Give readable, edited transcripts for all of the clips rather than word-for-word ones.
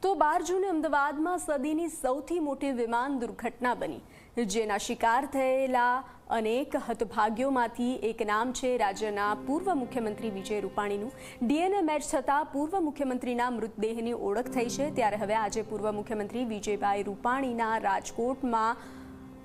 તો 12 જૂને અમદાવાદમાં સદીની સૌથી મોટી વિમાન દુર્ઘટના બની, જેના શિકાર થયેલા અનેક હતભાગ્યોમાંથી એક નામ છે રાજ્યના પૂર્વ મુખ્યમંત્રી વિજય રૂપાણીનું। ડીએનએ મેચ થતાં પૂર્વ મુખ્યમંત્રીના મૃતદેહની ઓળખ થઈ છે। ત્યારે હવે આજે પૂર્વ મુખ્યમંત્રી વિજયભાઈ રૂપાણીના રાજકોટમાં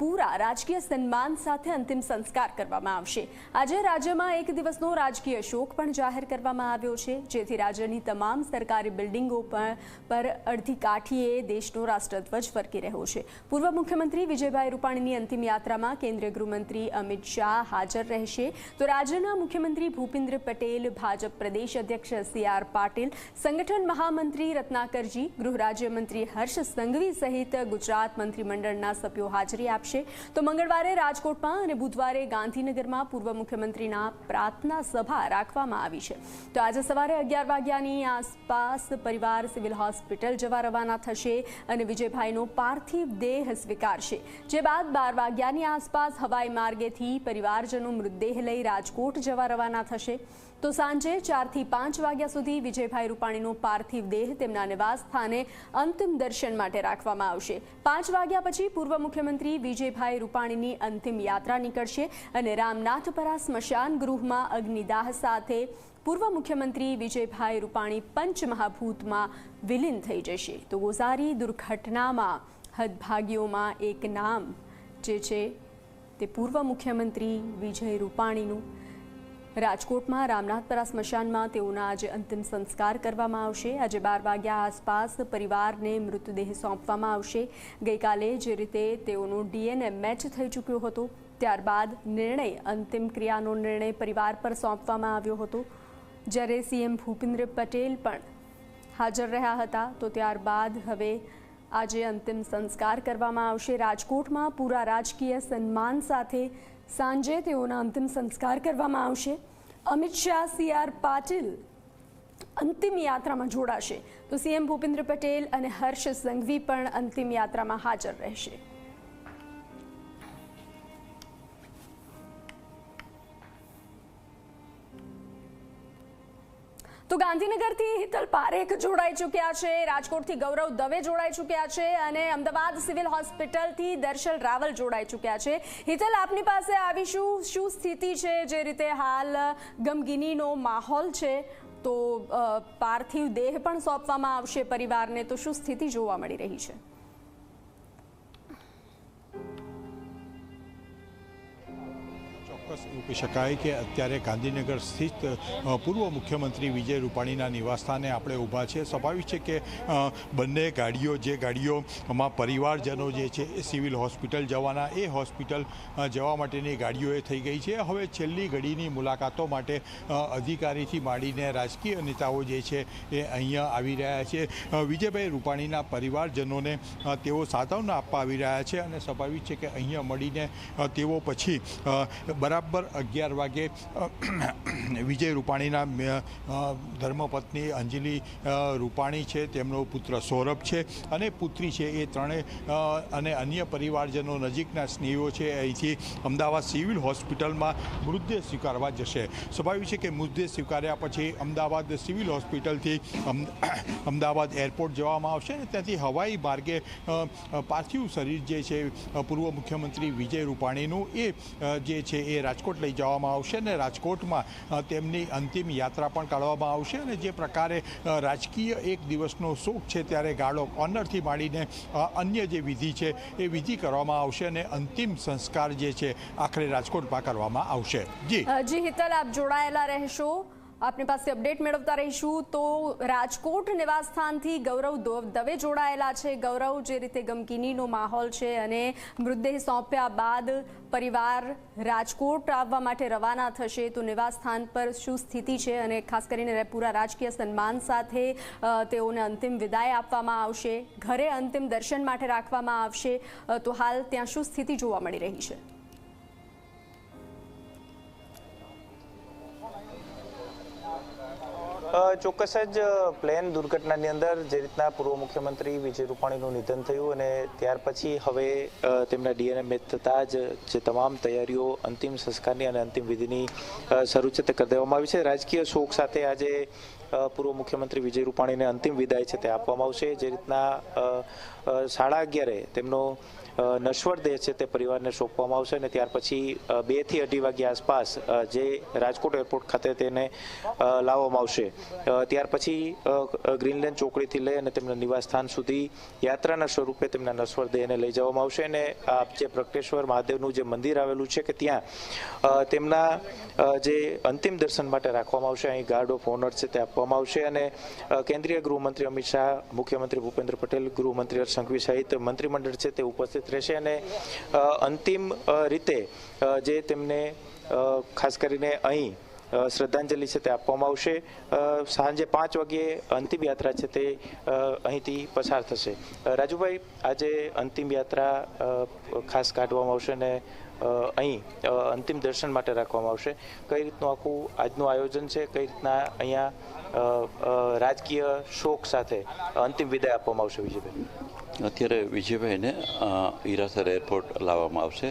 પૂરા રાજકીય સન્માન સાથે અંતિમ સંસ્કાર કરવામાં આવશે। આજે રાજ્યમાં એક દિવસનો રાજકીય શોક પણ જાહેર કરવામાં આવ્યો છે, જેથી રાજ્યની તમામ સરકારી બિલ્ડિંગો પર અડધી કાઠીએ દેશનો રાષ્ટ્રધ્વજ ફરકી રહ્યો છે। પૂર્વ મુખ્યમંત્રી વિજયભાઈ રૂપાણીની અંતિમ યાત્રામાં કેન્દ્રીય ગૃહમંત્રી અમિત શાહ હાજર રહેશે, તો રાજ્યના મુખ્યમંત્રી ભૂપેન્દ્ર પટેલ, ભાજપ પ્રદેશ અધ્યક્ષ CR પાટીલ, સંગઠન મહામંત્રી રત્નાકરજી, ગૃહ રાજ્યમંત્રી હર્ષ સંઘવી સહિત ગુજરાત મંત્રીમંડળના સભ્યો હાજરી આપશે। તો મંગળવારે રાજકોટમાં અને બુધવારે ગાંધીનગરમાં પૂર્વ મુખ્યમંત્રીના પ્રાર્થના સભા રાખવામાં આવી છે। તો આજે સવારે 11 વાગ્યાની આસપાસ પરિવાર સિવિલ હોસ્પિટલ જવા રવાના થશે અને વિજયભાઈનો પાર્થિવ દેહ સ્વીકારશે, જે બાદ 12 વાગ્યાની આસપાસ હવાઈ માર્ગેથી પરિવારજનો મૃતદેહ લઈ રાજકોટ જવા રવાના થશે। તો સાંજે 4 થી 5 વાગ્યા સુધી વિજયભાઈ રૂપાણીનો પાર્થિવ દેહ તેમના નિવાસ સ્થાને અંતિમ દર્શન માટે રાખવામાં આવશે। 5 વાગ્યા પછી પૂર્વ મુખ્યમંત્રી વિજયભાઈ રૂપાણીની અંતિમ યાત્રા નીકળશે અને રામનાથપરા સ્મશાન ગૃહમાં અગ્નિદાહ સાથે પૂર્વ મુખ્યમંત્રી વિજયભાઈ રૂપાણી પંચમહાભૂતમાં વિલીન થઈ જશે। તો ગોઝારી દુર્ઘટનામાં હતભાગ્યોમાં એક નામ જે છે તે પૂર્વ મુખ્યમંત્રી વિજય રૂપાણીનું રાજકોટમાં રામનાથપરા સ્મશાનમાં તેઓના આજે અંતિમ સંસ્કાર કરવામાં આવશે। આજે 12 વાગ્યા આસપાસ પરિવારને મૃતદેહ સોંપવામાં આવશે। ગઈકાલે જે રીતે તેઓનો ડીએનએ મેચ થઈ ચૂક્યો હતો, ત્યારબાદ અંતિમ ક્રિયાનો નિર્ણય પરિવાર પર સોંપવામાં આવ્યો હતો, જ્યારે CM ભૂપેન્દ્ર પટેલ પણ હાજર રહ્યા હતા। તો ત્યારબાદ હવે આજે અંતિમ સંસ્કાર કરવામાં આવશે। રાજકોટમાં પૂરા રાજકીય સન્માન સાથે સાંજે તેઓના અંતિમ સંસ્કાર કરવામાં આવશે। અમિત શાહ, CR પાટીલ અંતિમ યાત્રામાં જોડાશે, તો CM ભૂપેન્દ્ર પટેલ અને હર્ષ સંઘવી પણ અંતિમ યાત્રામાં હાજર રહેશે। તો ગાંધીનગરથી હિતલ પારેખ જોડાઈ ચૂક્યા છે, રાજકોટથી ગૌરવ દવે જોડાઈ ચૂક્યા છે અને અમદાવાદ સિવિલ હોસ્પિટલથી દર્શન રાવલ જોડાઈ ચૂક્યા છે। હિતલ, આપની પાસે આવીશું, શું સ્થિતિ છે? જે રીતે હાલ ગમગીનીનો માહોલ છે, તો પાર્થિવ દેહ પણ સોંપવામાં આવશે પરિવારને, તો શું સ્થિતિ જોવા મળી રહી છે? એવું કહી શકાય કે અત્યારે ગાંધીનગર સ્થિત પૂર્વ મુખ્યમંત્રી વિજય રૂપાણીના નિવાસસ્થાને આપણે ઊભા છે। સ્વાભાવિક છે કે બંને ગાડીઓ, જે ગાડીઓમાં પરિવારજનો જે છે એ સિવિલ હોસ્પિટલ જવાના, એ હોસ્પિટલ જવા માટેની ગાડીઓ એ થઈ ગઈ છે। હવે છેલ્લી ઘડીની મુલાકાતો માટે અધિકારીથી માંડીને રાજકીય નેતાઓ જે છે એ અહીંયા આવી રહ્યા છે। વિજયભાઈ રૂપાણીના પરિવારજનોને તેઓ સાંત્વના આપવા આવી રહ્યા છે અને સ્વાભાવિક છે કે અહીંયા મળીને તેઓ પછી બરાબર 11 વાગે વિજય રૂપાણીના ધર્મપત્ની અંજલિ રૂપાણી છે, તેમનો પુત્ર સૌરભ છે અને પુત્રી છે, એ ત્રણેય અને અન્ય પરિવારજનો, નજીકના સ્નેહીઓ છે, અહીંથી અમદાવાદ સિવિલ હોસ્પિટલમાં મૃતદેહ સ્વીકારવા જશે। સ્વાભાવિક છે કે મૃતદેહ સ્વીકાર્યા પછી અમદાવાદ સિવિલ હોસ્પિટલથી અમદાવાદ એરપોર્ટ જવામાં આવશે અને ત્યાંથી હવાઈ માર્ગે પાર્થિવ શરીર જે છે પૂર્વ મુખ્યમંત્રી વિજય રૂપાણીનું એ જે છે એ રાજકોટ લઈ જવામાં આવશે અને રાજકોટમાં તેમની અંતિમ યાત્રા પણ કાઢવામાં આવશે અને જે પ્રકારે રાજકીય એક દિવસનો શોક છે, ત્યારે ગાળો ઓનરથી માંડીને અન્ય જે વિધિ છે એ વિધિ કરવામાં આવશે અને અંતિમ સંસ્કાર જે છે આખરે રાજકોટમાં કરવામાં આવશે। જી હિતલ, આપ જોડાયેલા રહેશો, આપની પાસે અપડેટ મેળવતા રહીશું। તો રાજકોટ નિવાસસ્થાનથી ગૌરવ દવે જોડાયેલા છે। ગૌરવ, જે રીતે ગમગીનીનો માહોલ છે અને મૃતદેહ સોંપ્યા બાદ પરિવાર રાજકોટ આવવા માટે રવાના થશે, તો નિવાસસ્થાન પર શું સ્થિતિ છે અને ખાસ કરીને પૂરા રાજકીય સન્માન સાથે તેઓને અંતિમ વિદાય આપવામાં આવશે, ઘરે અંતિમ દર્શન માટે રાખવામાં આવશે, તો હાલ ત્યાં શું સ્થિતિ જોવા મળી રહી છે? ચોક્કસ જ પ્લેન દુર્ઘટનાની અંદર જે રીતના પૂર્વ મુખ્યમંત્રી વિજય રૂપાણીનું નિધન થયું અને ત્યાર પછી હવે તેમના ડીએનએ મેચ થતાં જ જે તમામ તૈયારીઓ અંતિમ સંસ્કારની અને અંતિમ વિધિની શરૂ છે તે કરી દેવામાં આવી છે। રાજકીય શોક સાથે આજે પૂર્વ મુખ્યમંત્રી વિજય રૂપાણીને અંતિમ વિદાય છે તે આપવામાં આવશે. જે રીતના 11:30 તેમનો નશ્વર દેહ છે તે પરિવારને સોંપવામાં આવશે અને ત્યાર પછી 2 થી 2:30 વાગ્યા આસપાસ જે રાજકોટ એરપોર્ટ ખાતે તેને લાવવામાં આવશે. ત્યાર પછી ગ્રીનલેન્ડ ચોકડીથી લઈ અને તેમના નિવાસસ્થાન સુધી યાત્રાના સ્વરૂપે તેમના નશ્વર દેહને લઈ જવામાં આવશે અને જે પ્રગટેશ્વર મહાદેવનું જે મંદિર આવેલું છે કે ત્યાં તેમના જે અંતિમ દર્શન માટે રાખવામાં આવશે. અહીં ગાર્ડ ઓફ ઓનર છે તે આપવામાં આવશે અને કેન્દ્રીય ગૃહમંત્રી અમિત શાહ, મુખ્યમંત્રી ભૂપેન્દ્ર પટેલ, ગૃહમંત્રી હર્ષ સંઘવી સહિત મંત્રીમંડળ છે તે ઉપસ્થિત રહેશે અને અંતિમ રીતે જે તેમને ખાસ કરીને અહીં શ્રદ્ધાંજલિ છે તે આપવામાં આવશે. સાંજે 5 વાગ્યે અંતિમ યાત્રા છે તે અહીંથી પસાર થશે. રાજુભાઈ, આજે અંતિમ યાત્રા ખાસ કાઢવામાં આવશે અને અહીં અંતિમ દર્શન માટે રાખવામાં આવશે. કઈ રીતનું આખું આજનું આયોજન છે, કઈ રીતના અહીંયા રાજકીય શોક સાથે અંતિમ વિદાય આપવામાં આવશે? વિજયભાઈ, અત્યારે વિજયભાઈને હીરાસર એરપોર્ટ લાવવામાં આવશે.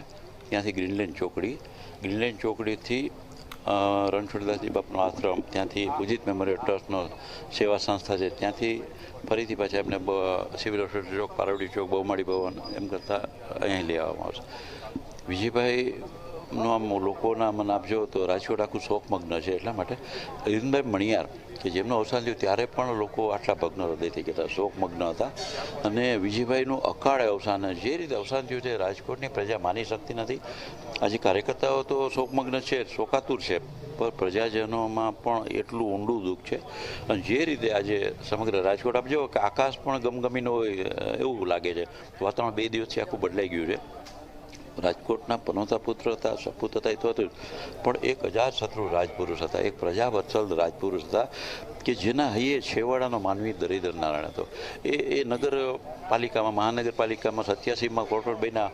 ત્યાંથી ગ્રીનલેન્ડ ચોકડીથી રણછોડદાસજી બાપનો આશ્રમ, ત્યાંથી પૂજિત મેમોરિયલ ટ્રસ્ટનો સેવા સંસ્થા છે, ત્યાંથી ફરીથી પાછા એમને સિવિલ હોસ્પિટલ ચોક, પારવડી ચોક, બહુમાળી ભવન એમ કરતાં અહીં લઈ આવવામાં આવશે. વિજયભાઈનું આમ લોકોના મન આપજો તો રાજકોટ આખું શોકમગ્ન છે. એટલા માટે અરવિંદભાઈ મણિયાર કે જેમનું અવસાન થયું ત્યારે પણ લોકો આટલા ભગ્ન હૃદયથી કહેતા, શોકમગ્ન હતા. અને વિજયભાઈનું અકાળે અવસાન, જે રીતે અવસાન થયું છે રાજકોટની પ્રજા માની શકતી નથી. આજે કાર્યકર્તાઓ તો શોકમગ્ન છે, શોકાતુર છે, પણ પ્રજાજનોમાં પણ એટલું ઊંડું દુઃખ છે. અને જે રીતે આજે સમગ્ર રાજકોટ આપ જો કે આકાશ પણ ગમગમીનું હોય એવું લાગે છે. વાતાવરણ 2 દિવસથી આખું બદલાઈ ગયું છે. રાજકોટના પનોતા પુત્ર હતા, સપૂત હતા, એ તો હતું, પણ એક અજાતશત્રુ રાજપુરુષ હતા, એક પ્રજાવત્સલ રાજપુરુષ હતા કે જેના હૈયે છેવાડાનો માનવી દરિદ્ર નારાયણ હતો. એ નગરપાલિકામાં, મહાનગરપાલિકામાં 87માં કોર્પોરેટ બન્યા.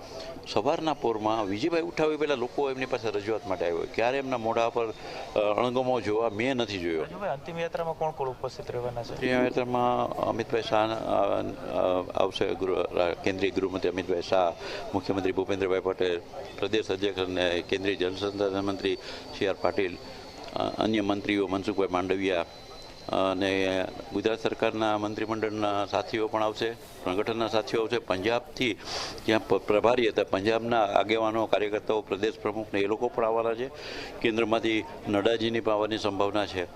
સવારના પોરમાં વિજયભાઈ ઉઠાવી પહેલાં લોકો એમની પાસે રજૂઆત માટે આવ્યો. ક્યારે એમના મોઢા પર અણગમો જોવા મેં નથી જોયો. અંતિમ યાત્રામાં કોણ કોણ ઉપસ્થિત રહેવાના છે? અંતિમ યાત્રામાં અમિતભાઈ શાહ આવશે, કેન્દ્રીય ગૃહમંત્રી અમિતભાઈ શાહ, મુખ્યમંત્રી ભૂપેન્દ્રભાઈ પટેલ, પ્રદેશ અધ્યક્ષ અને કેન્દ્રીય જલસંસાધન મંત્રી CR પાટીલ, અન્ય મંત્રીઓ મનસુખભાઈ માંડવિયા અને ગુજરાત સરકારના મંત્રીમંડળના સાથીઓ પણ આવશે, સંગઠનના સાથીઓ આવશે. પંજાબથી જ્યાં પ્રભારી હતા, પંજાબના આગેવાનો, કાર્યકર્તાઓ, પ્રદેશ પ્રમુખને એ લોકો પણ આવવાના છે. કેન્દ્રમાંથી નડ્ડાજીની પણ આવવાની સંભાવના છે.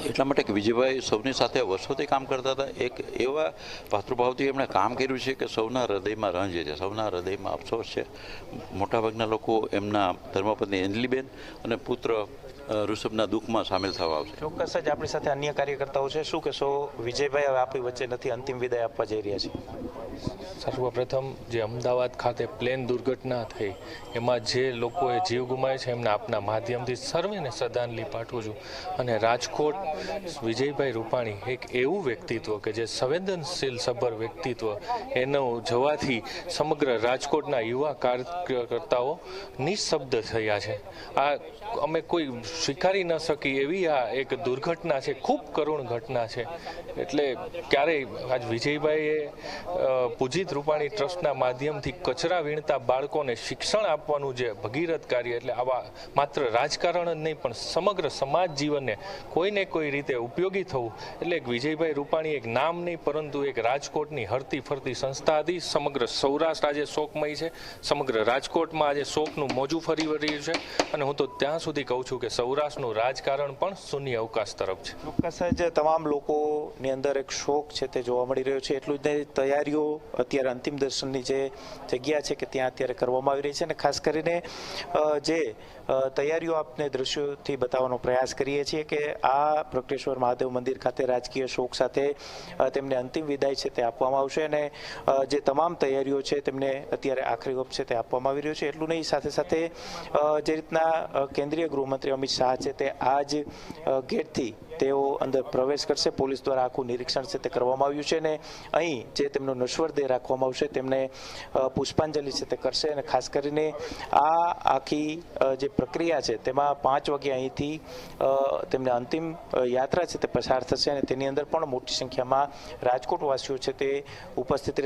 એટલા માટે કે વિજયભાઈ સૌની સાથે વર્ષોથી કામ કરતા હતા. એક એવા પાતૃભાવથી એમણે કામ કર્યું છે કે સૌના હૃદયમાં રંજ છે, સૌના હૃદયમાં અફસોસ છે. મોટાભાગના લોકો એમના ધર્મપત્ની અંજલિબેન અને પુત્ર ઋષભના દુઃખમાં સામેલ થવા આવશે. ચોક્કસ જ આપણી સાથે અન્ય કાર્યકર્તાઓ છે. શું કહેશો વિજયભાઈ, હવે આપણી વચ્ચે નથી, અંતિમ વિદાય આપવા જઈ રહ્યા છે? સર્વપ્રથમ જે અમદાવાદ ખાતે પ્લેન દુર્ઘટના થઈ એમાં જે લોકોએ જીવ ગુમાવ્યો છે એમને આપના માધ્યમથી સર્વેને શ્રદ્ધાંજલિ પાઠવું છું. અને રાજકોટ વિજયભાઈ રૂપાણી એક એવું વ્યક્તિત્વ કે જે સંવેદનશીલ સભર વ્યક્તિત્વ, એનો જવાથી સમગ્ર રાજકોટના યુવા કાર્યકર્તાઓ નિઃશબ્દ થયા છે. આ અમે કોઈ સ્વીકારી ન શકી એવી આ એક દુર્ઘટના છે, ખૂબ કરુણ ઘટના છે. એટલે ક્યારેય આજ વિજયભાઈએ પૂજિત રૂપાણી ટ્રસ્ટના માધ્યમથી કચરા વીણતા બાળકોને શિક્ષણ આપવાનું જે ભગીરથ કાર્ય, એટલે આવા માત્ર રાજકારણ જ નહીં પણ સમગ્ર સમાજ જીવનને કોઈને કોઈ રીતે ઉપયોગી થવું, એટલે એક વિજયભાઈ રૂપાણી એક નામ નહીં પરંતુ એક રાજકોટની હરતી ફરતી સંસ્થા હતી. સમગ્ર સૌરાષ્ટ્ર આજે શોકમય છે, સમગ્ર રાજકોટમાં આજે શોકનું મોજું ફરી વળ્યું છે. અને હું તો ત્યાં સુધી કહું છું કે સૌરાષ્ટ્રનું રાજકારણ પણ શૂન્ય અવકાશ તરફ છે. ચોક્કસ જ તમામ લોકોની અંદર એક શોક છે તે જોવા મળી રહ્યો છે. એટલું જ નહીં, તૈયારીઓ અત્યારે અંતિમ દર્શનની જે જગ્યા છે કે ત્યાં અત્યારે કરવામાં આવી રહી છે. અને ખાસ કરીને જે તૈયારીઓ આપને દ્રશ્યોથી બતાવવાનો પ્રયાસ કરીએ છીએ કે આ પ્રગટેશ્વર મહાદેવ મંદિર ખાતે રાજકીય શોક સાથે તેમને અંતિમ વિદાય છે તે આપવામાં આવશે. અને જે તમામ તૈયારીઓ છે તેમને અત્યારે આખરી ઓપ છે તે આપવામાં આવી રહ્યો છે. એટલું નહીં, સાથે સાથે જે રીતના કેન્દ્રીય ગૃહમંત્રી અમિત શાહ છે તે આ જ ગેટથી તેઓ અંદર પ્રવેશ કરશે. પોલીસ દ્વારા આખું નિરીક્ષણ છે તે કરવામાં આવ્યું છે અને અહીં જે તેમનો નશ્વર દેહ રાખવામાં આવશે તેમને પુષ્પાંજલિ છે તે કરશે. અને ખાસ કરીને આ આખી જે પ્રક્રિયા છે તેમાં 5 વાગે અહીંથી તેમને અંતિમ યાત્રા છે તે પસાર થશે અને તેની અંદર પણ મોટી સંખ્યામાં રાજકોટ વાસીઓ છે તે ઉપસ્થિત રહેશે.